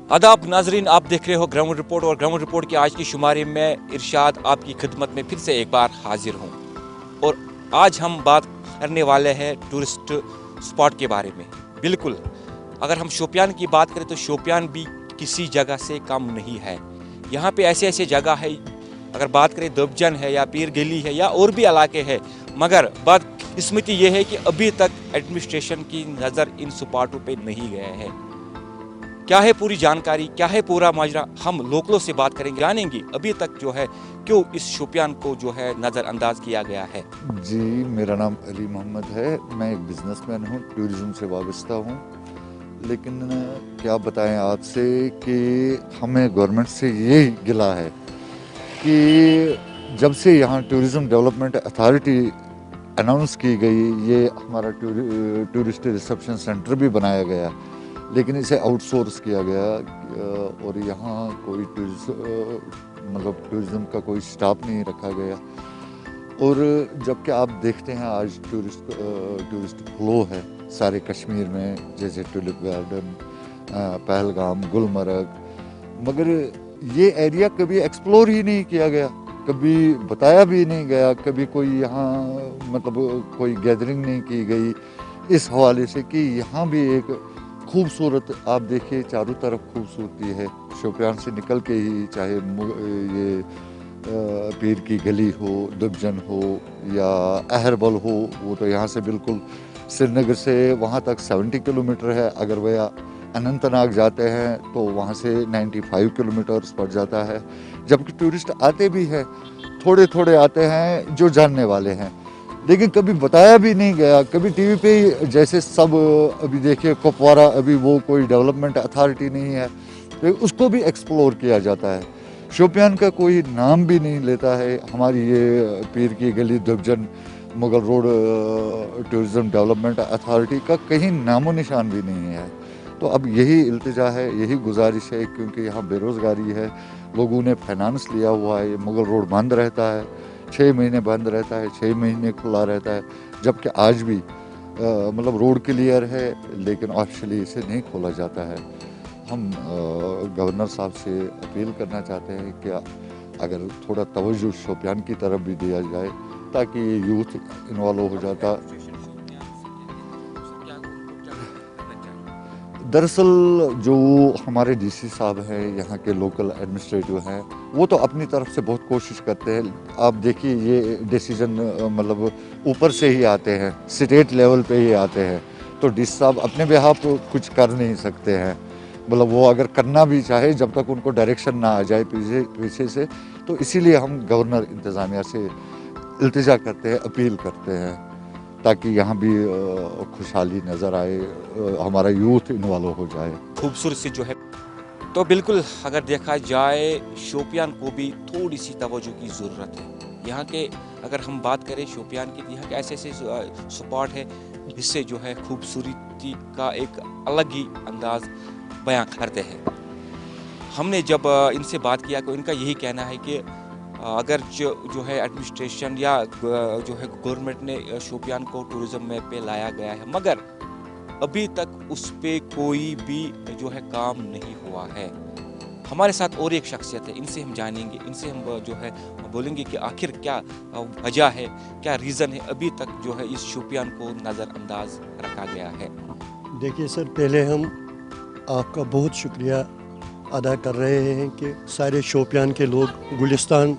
आदाब नाजरीन, आप देख रहे हो ग्राउंड रिपोर्ट और ग्राउंड रिपोर्ट की आज की शुमारी में इरशाद आपकी खिदमत में फिर से एक बार हाजिर हूँ। और आज हम बात करने वाले हैं टूरिस्ट स्पॉट के बारे में। बिल्कुल, अगर हम शोपियान की बात करें तो शोपियान भी किसी जगह से कम नहीं है। यहाँ पे ऐसे ऐसे जगह है, अगर बात करें दबजन है या पीर गली है या और भी इलाके हैं, मगर बदकिस्मती ये है कि अभी तक एडमिनिस्ट्रेशन की नज़र इन स्पॉटों पे नहीं गया है। क्या है पूरी जानकारी, क्या है पूरा माजरा, हम लोकलों से बात करेंगे, जानेंगे अभी तक जो है क्यों इस शोपियान को जो है नज़रअंदाज किया गया है। जी, मेरा नाम अली मोहम्मद है। मैं एक बिजनेसमैन हूँ, टूरिज़्म से वाबस्ता हूँ। लेकिन क्या बताएं आपसे कि हमें गवर्नमेंट से ये गिला है कि जब से यहाँ टूरिज़्म डेवलपमेंट अथॉरिटी अनाउंस की गई, ये हमारा टूरिस्ट रिसेप्शन सेंटर भी बनाया गया, लेकिन इसे आउटसोर्स किया गया और यहाँ कोई टूरिज़्म का कोई स्टाफ नहीं रखा गया। और जबकि आप देखते हैं आज टूरिस्ट फ्लो है सारे कश्मीर में, जैसे टुलिप गार्डन, पहलगाम, गुलमर्ग, मगर ये एरिया कभी एक्सप्लोर ही नहीं किया गया, कभी बताया भी नहीं गया, कभी कोई यहाँ कोई गैदरिंग नहीं की गई इस हवाले से कि यहाँ भी एक खूबसूरत, आप देखिए चारों तरफ खूबसूरती है। शोपियान से निकल के ही चाहे ये पीर की गली हो, दुबजन हो या अहरबल हो, वो तो यहाँ से बिल्कुल श्रीनगर से वहाँ तक 70 किलोमीटर है। अगर वह अनंतनाग जाते हैं तो वहाँ से 95 किलोमीटर्स पड़ जाता है। जबकि टूरिस्ट आते भी हैं, थोड़े थोड़े आते हैं जो जानने वाले हैं, लेकिन कभी बताया भी नहीं गया। कभी टीवी पे ही, जैसे सब अभी देखिए कुपवारा, अभी वो कोई डेवलपमेंट अथॉरिटी नहीं है तो उसको भी एक्सप्लोर किया जाता है। शोपियान का कोई नाम भी नहीं लेता है। हमारी ये Pir Ki Gali, Dubjan, Mughal road tourism development authority का कहीं नामो निशान भी नहीं है। तो अब यही इल्तिजा है, यही गुजारिश है, क्योंकि यहाँ बेरोज़गारी है, लोगों ने फाइनेंस लिया हुआ है। मुगल रोड बंद रहता है, 6 महीने बंद रहता है, 6 महीने खुला रहता है, जबकि आज भी रोड क्लियर है, लेकिन ऑफिशियली इसे नहीं खोला जाता है। हम गवर्नर साहब से अपील करना चाहते हैं कि अगर थोड़ा तवज्जो शोपियान की तरफ भी दिया जाए ताकि ये यूथ इन्वॉल्व हो जाता। दरअसल जो हमारे डीसी साहब हैं, यहाँ के लोकल एडमिनिस्ट्रेटिव हैं, वो तो अपनी तरफ से बहुत कोशिश करते हैं। आप देखिए ये डिसीजन ऊपर से ही आते हैं, स्टेट लेवल पे ही आते हैं, तो डीसी साहब अपने बिहाफ कुछ कर नहीं सकते हैं। वो अगर करना भी चाहे, जब तक उनको डायरेक्शन ना आ जाए पीछे से, तो इसीलिए हम गवर्नर इंतज़ामिया से इल्तिजा करते हैं, अपील करते हैं, ताकि यहाँ भी खुशहाली नज़र आए, हमारा यूथ इन्वॉल्व हो जाए। खूबसूरत सी जो है, तो बिल्कुल अगर देखा जाए शोपियान को भी थोड़ी सी तवज्जो की ज़रूरत है। यहाँ के अगर हम बात करें शोपियान की, यहाँ के ऐसे ऐसे स्पॉट है जिससे जो है खूबसूरती का एक अलग ही अंदाज बयां करते हैं। हमने जब इनसे बात किया तो इनका यही कहना है कि अगर जो है एडमिनिस्ट्रेशन या जो है गवर्नमेंट ने शोपियान को टूरिज़्म में पे लाया गया है, मगर अभी तक उस पे कोई भी जो है काम नहीं हुआ है। हमारे साथ और एक शख्सियत है, इनसे हम जानेंगे, इनसे हम जो है बोलेंगे कि आखिर क्या वजह है, क्या रीज़न है अभी तक जो है इस शोपियान को नज़रअंदाज रखा गया है। देखिए सर, पहले हम आपका बहुत शुक्रिया अदा कर रहे हैं कि सारे शोपियान के लोग गुलिस्तान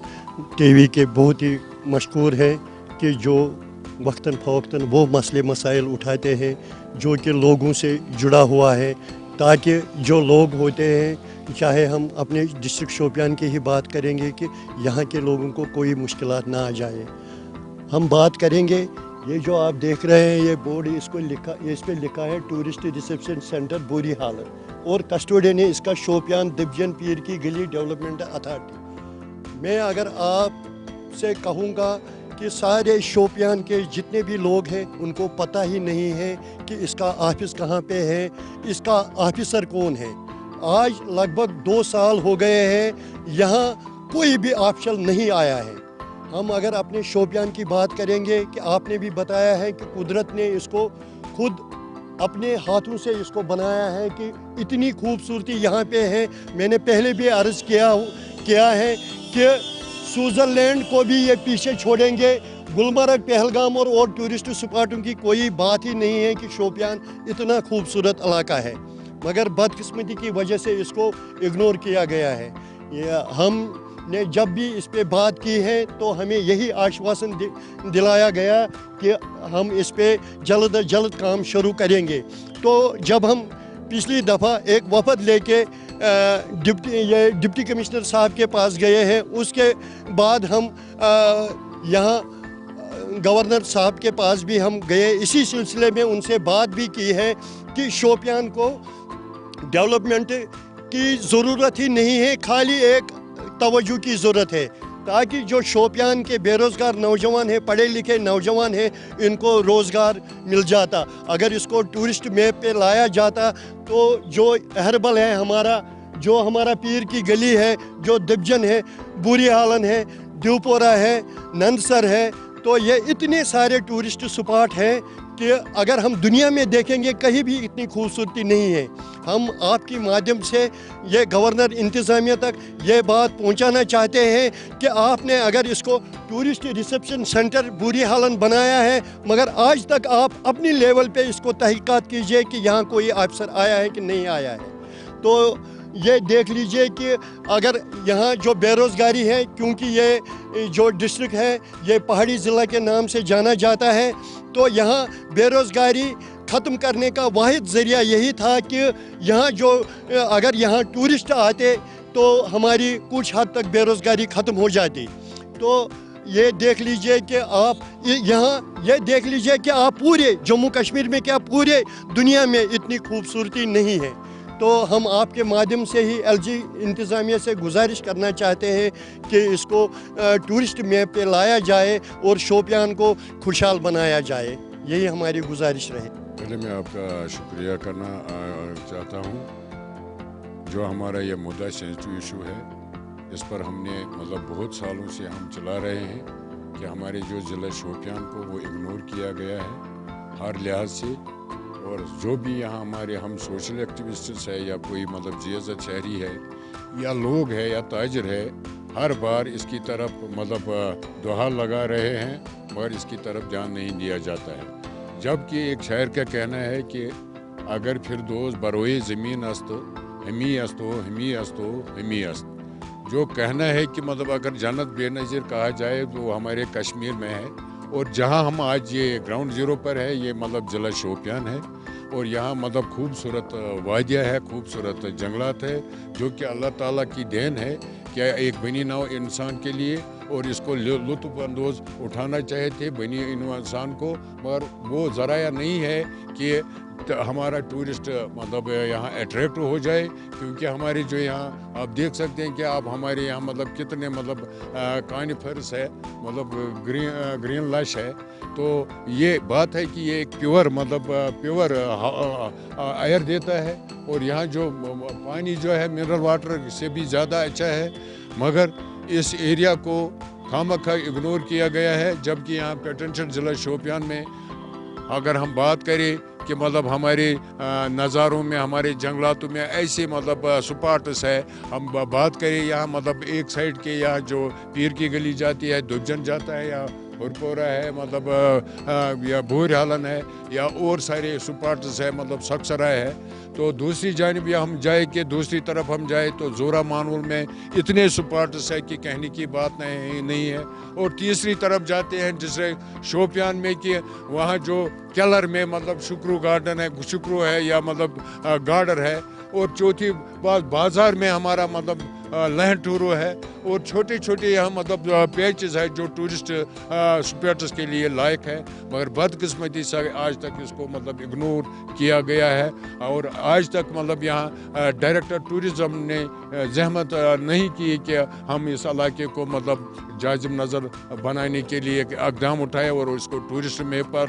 टीवी के बहुत ही मशहूर हैं कि जो वक्तन फ़वक्तन वो मसले मसाइल उठाते हैं जो कि लोगों से जुड़ा हुआ है, ताकि जो लोग होते हैं, चाहे हम अपने डिस्ट्रिक्ट शोपियान की ही बात करेंगे कि यहाँ के लोगों को कोई मुश्किलात ना आ जाए। हम बात करेंगे, ये जो आप देख रहे हैं ये बोर्ड, इस पे लिखा है टूरिस्ट रिसेप्शन सेंटर बुरी हालत, और कस्टोडियन है इसका शोपियान दिबजन पीर की गली डेवलपमेंट अथॉरिटी। मैं अगर आपसे कहूँगा कि सारे शोपियान के जितने भी लोग हैं उनको पता ही नहीं है कि इसका ऑफिस कहाँ पे है, इसका ऑफिसर कौन है। आज लगभग 2 साल हो गए हैं, यहाँ कोई भी ऑफिसर नहीं आया है। हम अगर अपने शोपियान की बात करेंगे कि आपने भी बताया है कि कुदरत ने इसको खुद अपने हाथों से इसको बनाया है कि इतनी खूबसूरती यहाँ पे है। मैंने पहले भी अर्ज़ किया है कि स्विट्ज़रलैंड को भी ये पीछे छोड़ेंगे। गुलमर्ग, पहलगाम और टूरिस्ट स्पॉटों की कोई बात ही नहीं है कि शोपियान इतना खूबसूरत इलाका है, मगर बदकिस्मती की वजह से इसको इग्नोर किया गया है। हमने जब भी इस पे बात की है तो हमें यही आश्वासन दिलाया गया कि हम इस पे जल्द अज जल्द काम शुरू करेंगे। तो जब हम पिछली दफ़ा एक वफद लेके डिप्टी कमिश्नर साहब के पास गए हैं, उसके बाद हम यहाँ गवर्नर साहब के पास भी हम गए। इसी सिलसिले में उनसे बात भी की है कि शोपियान को डेवलपमेंट की ज़रूरत ही नहीं है, खाली एक तवज्जो की ज़रूरत है, ताकि जो शोपियान के बेरोज़गार नौजवान हैं, पढ़े लिखे नौजवान हैं, इनको रोज़गार मिल जाता। अगर इसको टूरिस्ट मैप पे लाया जाता तो जो अहरबल है हमारा पीर की गली है, जो दिबजन है, बुरी हालन है, ड्यूपोरा है, नंदसर है, तो ये इतने सारे टूरिस्ट स्पॉट हैं कि अगर हम दुनिया में देखेंगे कहीं भी इतनी खूबसूरती नहीं है। हम आपके माध्यम से ये गवर्नर इंतज़ामिया तक ये बात पहुंचाना चाहते हैं कि आपने अगर इसको टूरिस्ट रिसेप्शन सेंटर बुरी हालन बनाया है, मगर आज तक आप अपनी लेवल पे इसको तहकीकात कीजिए कि यहाँ कोई अफसर आया है कि नहीं आया है। तो ये देख लीजिए कि अगर यहाँ जो बेरोज़गारी है, क्योंकि ये जो डिस्ट्रिक्ट है ये पहाड़ी ज़िला के नाम से जाना जाता है, तो यहाँ बेरोज़गारी ख़त्म करने का वाहिद ज़रिया यही था कि यहाँ जो अगर यहाँ टूरिस्ट आते तो हमारी कुछ हद तक बेरोज़गारी ख़त्म हो जाती। तो ये देख लीजिए कि आप यहाँ ये देख लीजिए कि आप पूरे जम्मू कश्मीर में क्या पूरे दुनिया में इतनी खूबसूरती नहीं है। तो हम आपके माध्यम से ही एलजी इंतज़ामिया से गुजारिश करना चाहते हैं कि इसको टूरिस्ट मैप पे लाया जाए और शोपियान को खुशहाल बनाया जाए, यही हमारी गुजारिश रहे। पहले मैं आपका शुक्रिया करना चाहता हूँ। जो हमारा ये मुद्दा सेंसिटिव इशू है, इस पर हमने मतलब बहुत सालों से हम चला रहे हैं कि हमारे जो ज़िला शोपियान को वो इग्नोर किया गया है हर लिहाज से। और जो भी यहाँ हम सोशल एक्टिविस्ट्स है या कोई मतलब जीएज़ शहरी है या लोग है या ताजर है, हर बार इसकी तरफ मतलब दुहार लगा रहे हैं, मगर इसकी तरफ ध्यान नहीं दिया जाता है। जबकि एक शायर का कहना है कि अगर फिर दोस्त बरोए ज़मीन अस्तो हमी अस्तो हमी अस्तो हमी अस्त। जो कहना है कि मतलब अगर जन्नत बेनज़ीर कहा जाए तो हमारे कश्मीर में है, और जहाँ हम आज ये ग्राउंड ज़ीरो पर है ये मतलब ज़िला शोपियान है, और यहाँ मतलब खूबसूरत वादियाँ है, खूबसूरत जंगलात है, जो कि अल्लाह ताला की देन है क्या एक बनी नौ इंसान के लिए, और इसको लुत्फ़अंदोज़ उठाना चाहिए थे बनी इंसान को, मगर वो ज़राया नहीं है कि हमारा टूरिस्ट मतलब यहाँ अट्रैक्ट हो जाए। क्योंकि हमारे जो यहाँ आप देख सकते हैं कि आप हमारे यहाँ मतलब कितने मतलब कानिफर्स है, मतलब ग्रीन लश है। तो ये बात है कि ये एक प्योर मतलब प्योर एयर देता है, और यहाँ जो पानी जो है मिनरल वाटर से भी ज़्यादा अच्छा है, मगर इस एरिया को खामखा इग्नोर किया गया है। जबकि यहाँ पोटेंशियल ज़िला शोपियान में अगर हम बात करें कि मतलब हमारे नज़ारों में, हमारे जंगलातों में ऐसे मतलब स्पॉट्स है, हम बात करें यहाँ मतलब एक साइड के यहाँ जो पीर की गली जाती है, दुबजन जाता है, या हुरपोरा है मतलब या भूर हालन है, या और सारे स्पॉट्स है मतलब सक्सराय है। तो दूसरी जानिब हम जाए कि दूसरी तरफ हम जाए तो जोरा मानवल में इतने स्पॉट्स है कि कहने की बात नहीं है। और तीसरी तरफ जाते हैं जिससे शोपियान में कि वहाँ जो केलर में मतलब शुक्रू गार्डन है, शुक्रू है या मतलब गार्डर है, और चौथी बात बाज़ार में हमारा मतलब लहन टूरो है, और छोटे छोटे यहाँ मतलब पैचेस है जो टूरिस्ट स्पॉट्स के लिए लायक है, मगर बदकिस्मती से आज तक इसको मतलब इग्नोर किया गया है। और आज तक मतलब यहाँ डायरेक्टर टूरिज़म ने जहमत नहीं की कि हम इस इलाके को मतलब जाजिब नज़र बनाने के लिए इक़दाम उठाए और उसको टूरिस्ट मैप पर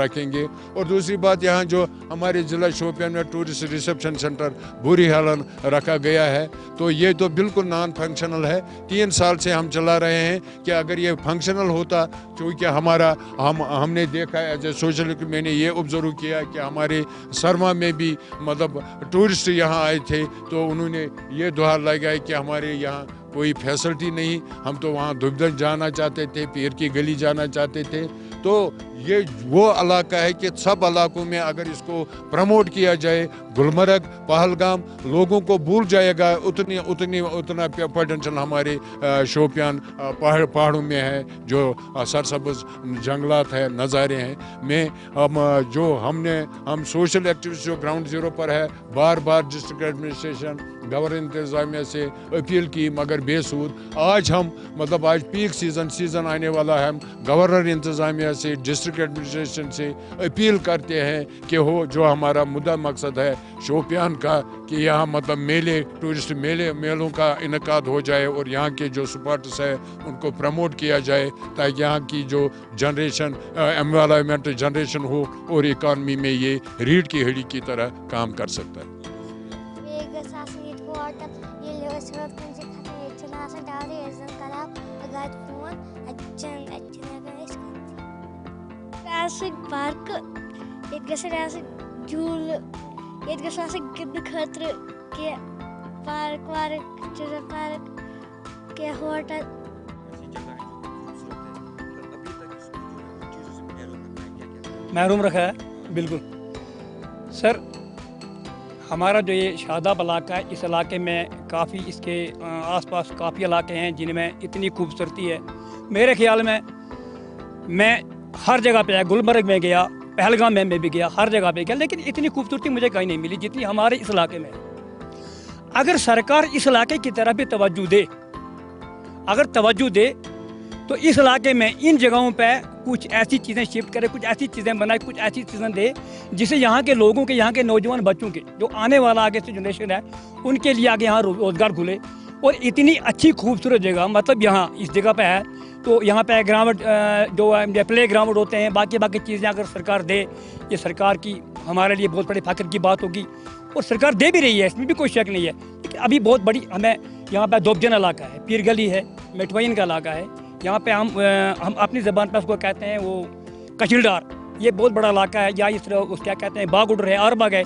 रखेंगे। और दूसरी बात, यहाँ जो हमारे ज़िला शोपियान में टूरिस्ट रिसेप्शन सेंटर बुरी हालन रखा गया है, तो ये तो बिल्कुल नॉन फंक्शनल है। 3 साल से हम चला रहे हैं कि अगर ये फंक्शनल होता, क्योंकि हमने देखा एज ए सोशल, मैंने ये ऑब्जर्व किया कि हमारे सरमा में भी मतलब टूरिस्ट यहाँ आए थे तो उन्होंने ये दुहार लगाई कि हमारे यहाँ कोई फैसिलिटी नहीं, हम तो वहाँ दुबदन जाना चाहते थे, पीर की गली जाना चाहते थे। तो ये वो इलाका है कि सब इलाकों में अगर इसको प्रमोट किया जाए, गुलमर्ग, पहलगाम लोगों को भूल जाएगा, उतना पोटेंशियल हमारे शोपियान पहाड़ों में है, जो सरसब्ज जंगलात है, नज़ारे हैं। हम सोशल एक्टिविस्ट जो ग्राउंड जीरो पर है, बार बार डिस्ट्रिक्ट एडमिनिस्ट्रेशन, गवर्नर इंतज़ामिया से अपील की, मगर बेसूद। आज हम मतलब आज पीक सीज़न आने वाला है, हम गवर्नर इंतज़ामिया से, डिस्ट्रिक्ट एडमिनिस्ट्रेशन से अपील करते हैं कि हो जो हमारा मुद्दा मकसद है शोपियान का, कि यहाँ मतलब टूरिस्ट मेलों का इनकाद हो जाए और यहाँ के जो स्पॉट्स है उनको प्रमोट किया जाए, ताकि यहाँ की जो जनरेशन एनवायरनमेंट जनरेशन हो और इकॉनमी में ये रीढ़ की हड्डी की तरह काम कर सकता है। पार्क झूल गिंद खतर के पार्क के होटल। महरूम रखा है बिल्कुल सर। हमारा जो ये शादाब इलाका है, इस इलाके में काफ़ी इसके आसपास काफ़ी इलाके हैं जिनमें इतनी खूबसूरती है। मेरे ख्याल में मैं हर जगह पे गुलमर्ग में गया, पहलगाम में भी गया, हर जगह पे गया, लेकिन इतनी खूबसूरती मुझे कहीं नहीं मिली जितनी हमारे इस इलाके में। अगर सरकार इस इलाके की तरफ भी तवज्जो दे, तो इस इलाके में इन जगहों पे कुछ ऐसी चीज़ें शिफ्ट करे, कुछ ऐसी चीज़ें बनाए, कुछ ऐसी चीज़ें दे जिससे यहाँ के लोगों के, यहाँ के नौजवान बच्चों के, जो आने वाला आगे से जनरेशन है, उनके लिए आगे यहाँ रोज़गार खुले। और इतनी अच्छी खूबसूरत जगह, मतलब यहाँ इस जगह पे है तो यहाँ पे ग्राउंड जो प्ले ग्राउंड होते हैं, बाकी चीज़ें अगर सरकार दे, ये सरकार की हमारे लिए बहुत बड़े फ़ख्र की बात होगी और सरकार दे भी रही है, इसमें भी कोई शक नहीं है। लेकिन अभी बहुत बड़ी हमें यहाँ पे दोबजन इलाका है, पीर गली है, मेटवाइन का इलाका है, यहाँ पे हम अपनी ज़बान पर उसको कहते हैं वो कचिलदार, ये बहुत बड़ा इलाका है, या इस तरह क्या कहते हैं बागुडर है, आरबाग है,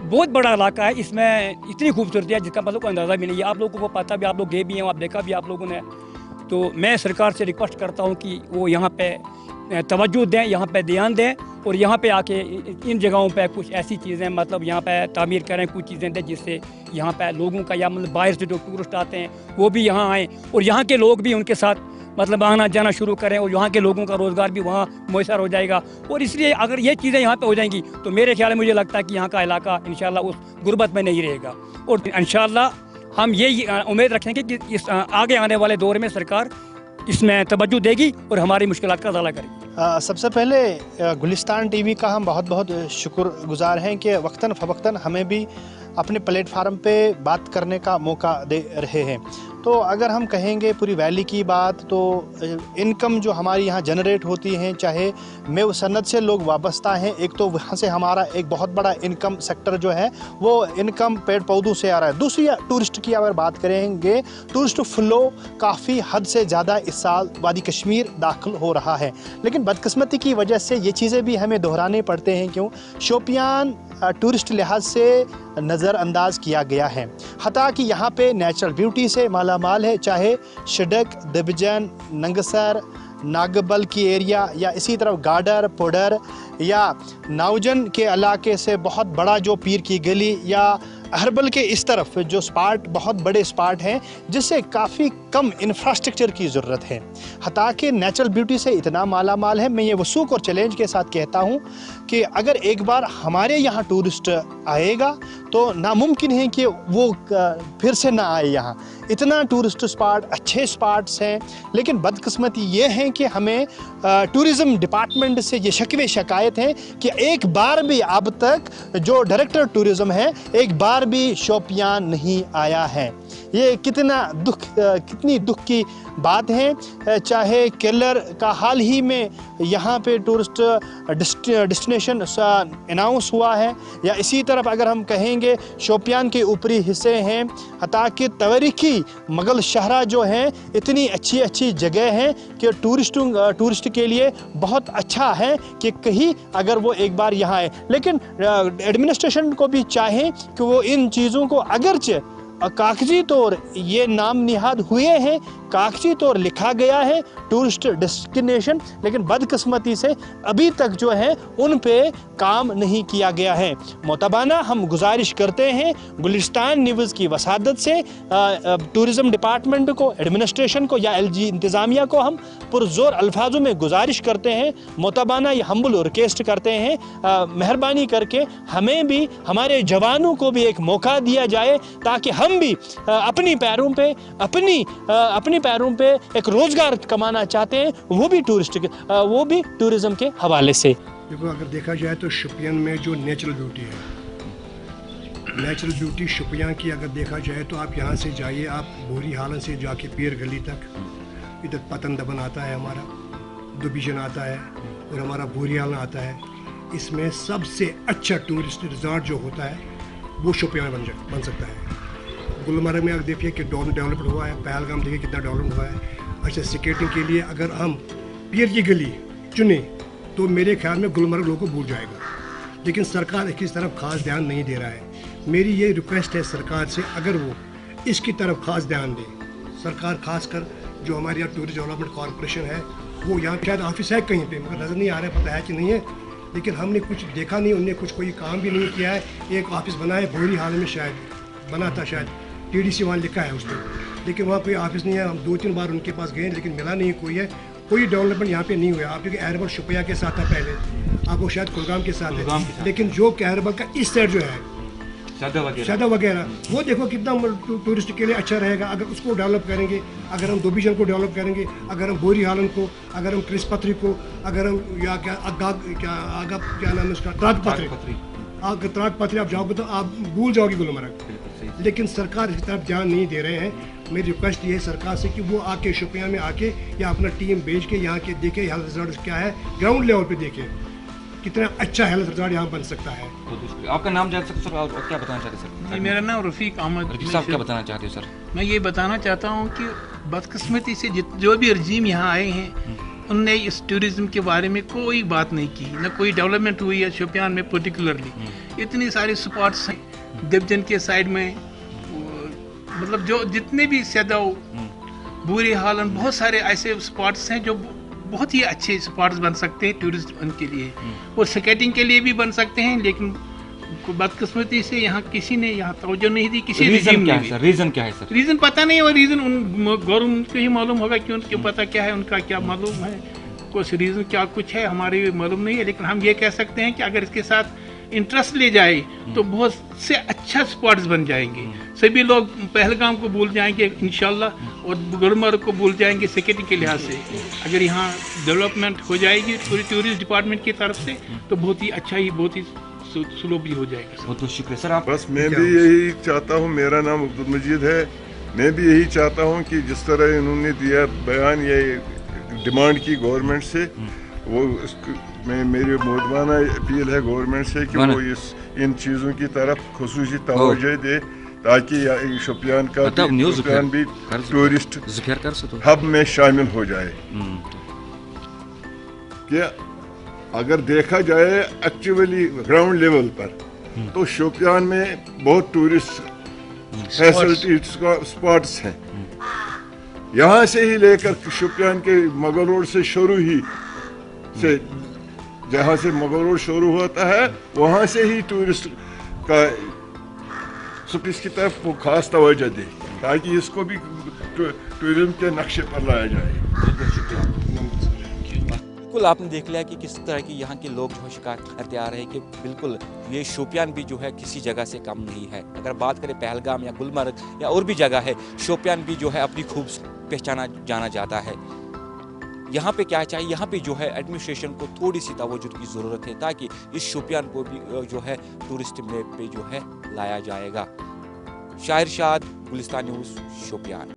बहुत बड़ा इलाका है। इसमें इतनी खूबसूरती है जिसका मतलब कोई अंदाज़ा भी नहीं है। आप लोगों को पता भी, आप लोग गए भी हैं, आप देखा भी आप लोगों ने। तो मैं सरकार से रिक्वेस्ट करता हूँ कि वो यहाँ पे तवज्जो दें, यहाँ पे ध्यान दें और यहाँ पे आके इन जगहों पे कुछ ऐसी चीज़ें मतलब यहाँ पे तामीर करें, कुछ चीज़ें दें जिससे यहाँ पे लोगों का, या मतलब बाहर से जो टूरिस्ट आते हैं वो भी यहाँ आएँ और यहाँ के लोग भी उनके साथ मतलब आना जाना शुरू करें और यहाँ के लोगों का रोज़गार भी वहाँ मैसर हो जाएगा। और इसलिए अगर ये चीज़ें यहाँ पे हो जाएंगी तो मेरे ख्याल में मुझे लगता है कि यहाँ का इलाका इंशाल्लाह उस गुर्बत में नहीं रहेगा। और इंशाल्लाह हम यही उम्मीद रखेंगे कि इस आगे आने वाले दौर में सरकार इसमें तवज्जो देगी और हमारी मुश्किलात का हल करेगी। सबसे पहले गुलिस्तान टीवी का हम बहुत शुक्रगुजार हैं कि वक्तन फ़वक्तन हमें भी अपने प्लेटफार्म पे बात करने का मौका दे रहे हैं। तो अगर हम कहेंगे पूरी वैली की बात, तो इनकम जो हमारी यहाँ जनरेट होती हैं, चाहे मेव सन्नत से लोग वाबस्ता हैं, एक तो वहाँ से हमारा एक बहुत बड़ा इनकम सेक्टर जो है वो इनकम पेड़ पौधों से आ रहा है। दूसरी टूरिस्ट की अगर बात करेंगे, टूरिस्ट फ्लो काफ़ी हद से ज़्यादा इस साल वादी कश्मीर दाखिल हो रहा है, लेकिन बदकिस्मती की वजह से ये चीज़ें भी हमें दोहराने पड़ते हैं। क्यों? शोपियान टूरिस्ट लिहाज से नज़रअंदाज किया गया है, हता कि यहाँ पे नेचुरल ब्यूटी से मालामाल है, चाहे शिडक, दिबजन, नंगसर, नागबल की एरिया, या इसी तरफ गाडर, पोडर या नाउजन के इलाके से बहुत बड़ा जो पीर की गली या अहरबल के इस तरफ जो स्पॉट बहुत बड़े स्पॉट हैं जिससे काफ़ी कम इंफ्रास्ट्रक्चर की ज़रूरत है, हता कि नेचुरल ब्यूटी से इतना माला माल है। मैं ये वसूख और चैलेंज के साथ कहता हूँ कि अगर एक बार हमारे यहाँ टूरिस्ट आएगा तो नामुमकिन है कि वो फिर से ना आए। यहाँ इतना टूरिस्ट स्पॉट, अच्छे स्पॉट्स हैं, लेकिन बदकिस्मती ये है कि हमें टूरिज़म डिपार्टमेंट से ये शिकवे शिकायत है कि एक बार भी अब तक जो डायरेक्टर टूरिज़म है एक बार भी शोपियान नहीं आया है। ये कितनी दुख की बात है। चाहे केलर का हाल ही में यहाँ पे टूरिस्ट डेस्टिनेशन अनाउंस हुआ है, या इसी तरफ अगर हम कहेंगे शोपियान के ऊपरी हिस्से हैं, हता कि तवरीखी मुगल शहरा जो हैं इतनी अच्छी अच्छी जगह हैं कि टूरिस्ट के लिए बहुत अच्छा है कि कहीं अगर वो एक बार यहाँ आए। लेकिन एडमिनिस्ट्रेशन को भी चाहें कि वो इन चीज़ों को अगरचे कागजी तौर ये नाम निहाद हुए हैं, कागजी तौर लिखा गया है टूरिस्ट डेस्टिनेशन, लेकिन बदकिस्मती से अभी तक जो है उन पे काम नहीं किया गया है। मोतबाना हम गुजारिश करते हैं गुलिस्तान न्यूज़ की वसादत से टूरिज़म डिपार्टमेंट को, एडमिनिस्ट्रेशन को या LG इंतज़ामिया को हम पुरज़ोर अल्फाजों में गुजारिश करते हैं, मोतबाना ये हम्बल रिक्वेस्ट करते हैं, मेहरबानी करके हमें भी, हमारे जवानों को भी एक मौका दिया जाए ताकि हम भी अपनी पैरों पे एक रोज़गार कमाना चाहते हैं, वो भी टूरिज़म के हवाले से। देखो, अगर देखा जाए तो शोपियान में जो नेचुरल ब्यूटी है, नेचुरल ब्यूटी शोपियान की अगर देखा जाए तो आप यहाँ से जाइए, आप बोरी हालन से जाके पीर गली तक, इधर पतन दबन आता है, हमारा दुबिजन आता है और हमारा बोरी हालन आता है। इसमें सबसे अच्छा टूरिस्ट रिजॉर्ट जो होता है वो शोपियान में बन सकता है। गुलमर्ग में अगर देखिए कि डेवलपमेंट हुआ है, पहलगाम देखिए कितना डेवलपमेंट हुआ है। अच्छा, स्केटिंग के लिए अगर हम पीर की गली चुने तो मेरे ख्याल में गुलमर्ग लोगों को भूल जाएगा, लेकिन सरकार इसकी तरफ खास ध्यान नहीं दे रहा है। मेरी ये रिक्वेस्ट है सरकार से, अगर वो इसकी तरफ खास ध्यान दे, सरकार खासकर जो हमारे यहाँ टूरिस्ट डेवलपमेंट कॉरपोरेशन है, वो यहाँ शायद ऑफिस है कहीं पे, मगर नज़र नहीं आ रहा है, पता है कि नहीं है, लेकिन हमने कुछ देखा नहीं, उनने कुछ कोई काम भी नहीं किया है। एक ऑफिस बना है भोरी हाल में, शायद बना था, शायद TDC वहाँ लिखा है उसमें, लेकिन वहाँ कोई ऑफिस नहीं है। हम 2-3 बार उनके पास गए लेकिन मिला नहीं कोई है, कोई डेवलपमेंट यहाँ पे नहीं हुआ। आप क्योंकि एयरबल शुपिया के साथ था पहले, आप वो शायद कुलगाम के साथ है, लेकिन जो एयरबल का इस साइड जो है शादा वगैरह, वो देखो कितना टूरिस्ट के लिए अच्छा रहेगा अगर उसको डेवलप करेंगे, अगर हम दुबिजन को डेवलप करेंगे, अगर हम बोरी हालन को, अगर हम क्रिस पथरी को, अगर हम या क्या नाम है उसका, त्राग पथरी आप जाओगे तो आप भूल जाओगे गुलमर्ग। लेकिन सरकार इसकी तरफ ध्यान नहीं दे रहे हैं। मेरी रिक्वेस्ट ये है सरकार से कि वो आके शोपियां में आके या अपना टीम भेज के यहाँ के देखे हेल्थ रिजॉर्ट क्या है, ग्राउंड लेवल पे देखे कितना अच्छा हेल्थ रिजॉर्ट यहाँ बन सकता है। आपका नाम जान सकते सर, और क्या बताना चाहते सर? मेरा नाम रफ़ीक अहमद। रफ़ीक साहब क्या बताना चाहते हैं सर? मैं ये बताना चाहता हूँ कि बदकिस्मती से जो भी रजीम यहाँ आए हैं उनने इस टूरिज़्म के बारे में कोई बात नहीं की, न कोई डेवलपमेंट हुई है शोपियान में पर्टिकुलरली। इतनी सारी स्पॉट्स हैं दिबजन के साइड में, मतलब जो जितने भी सैदाव बुरी हालन, बहुत सारे ऐसे स्पॉट्स हैं जो बहुत ही अच्छे स्पॉट्स बन सकते हैं टूरिस्ट के लिए, और स्केटिंग के लिए भी बन सकते हैं। लेकिन बदकिस्मती से यहाँ किसी ने यहाँ तवज्जो नहीं दी, किसी रीजन क्या है सर? रीजन क्या है सर? रीज़न पता नहीं, और रीज़न उन गवर्नमेंट को ही मालूम होगा कि उनके पता क्या है, उनका क्या मालूम है, कुछ रीज़न क्या कुछ है हमारे मालूम नहीं है। लेकिन हम ये कह सकते हैं कि अगर इसके साथ इंटरेस्ट ले जाए तो बहुत से अच्छा स्पॉट्स बन जाएंगे। सभी लोग पहलगाम को भूल जाएंगे इंशाल्लाह, और गुलमर्ग को भूल जाएंगे स्केटिंग के लिहाज से। अगर यहाँ डेवलपमेंट हो जाएगी पूरी टूरिस्ट डिपार्टमेंट की तरफ से तो बहुत ही अच्छा ही, बहुत ही सुलभ भी हो जाएगा। बहुत बहुत शुक्रिया सर। आप बस मैं भी यही चाहता हूँ, मेरा नाम अब्दुल मजीद है, मैं भी यही चाहता हूँ कि जिस तरह इन्होंने दिया बयान, ये डिमांड की गवर्नमेंट से, वो मेरी मोदमाना अपील है गवर्नमेंट से कि वो इन चीज़ों की तरफ खुसूसी तवज्जो दे ताकि शोपियान भी टूरिस्ट हब में शामिल हो जाए। क्या अगर देखा जाए एक्चुअली ग्राउंड लेवल पर तो शोपियान में बहुत टूरिस्ट फैसिलिटी स्पॉट्स हैं। यहाँ से ही लेकर शोपियान के मुगल रोड से शुरू ही से, जहाँ से मुगल रोड शुरू होता है वहाँ से ही टूरिस्ट का इसकी तरफ वो खास तवज्जो दे ताकि इसको भी टूरिज्म के नक्शे पर लाया जाए। बिल्कुल आपने देख लिया कि किस तरह की यहाँ के लोग जो है शिकायत करते आ रहे हैं कि बिल्कुल ये शोपियान भी जो है किसी जगह से कम नहीं है। अगर बात करें पहलगाम या गुलमर्ग या और भी जगह है, शोपियान भी जो है अपनी खूब पहचाना जाना जाता है। यहाँ पे क्या चाहिए, यहाँ पे जो है एडमिनिस्ट्रेशन को थोड़ी सी तवज्जो की ज़रूरत है ताकि इस शोपियान को भी जो है टूरिस्ट मैप पे जो है लाया जाएगा। शाहिर शाद, गुलिस्तान न्यूज़, शोपियान।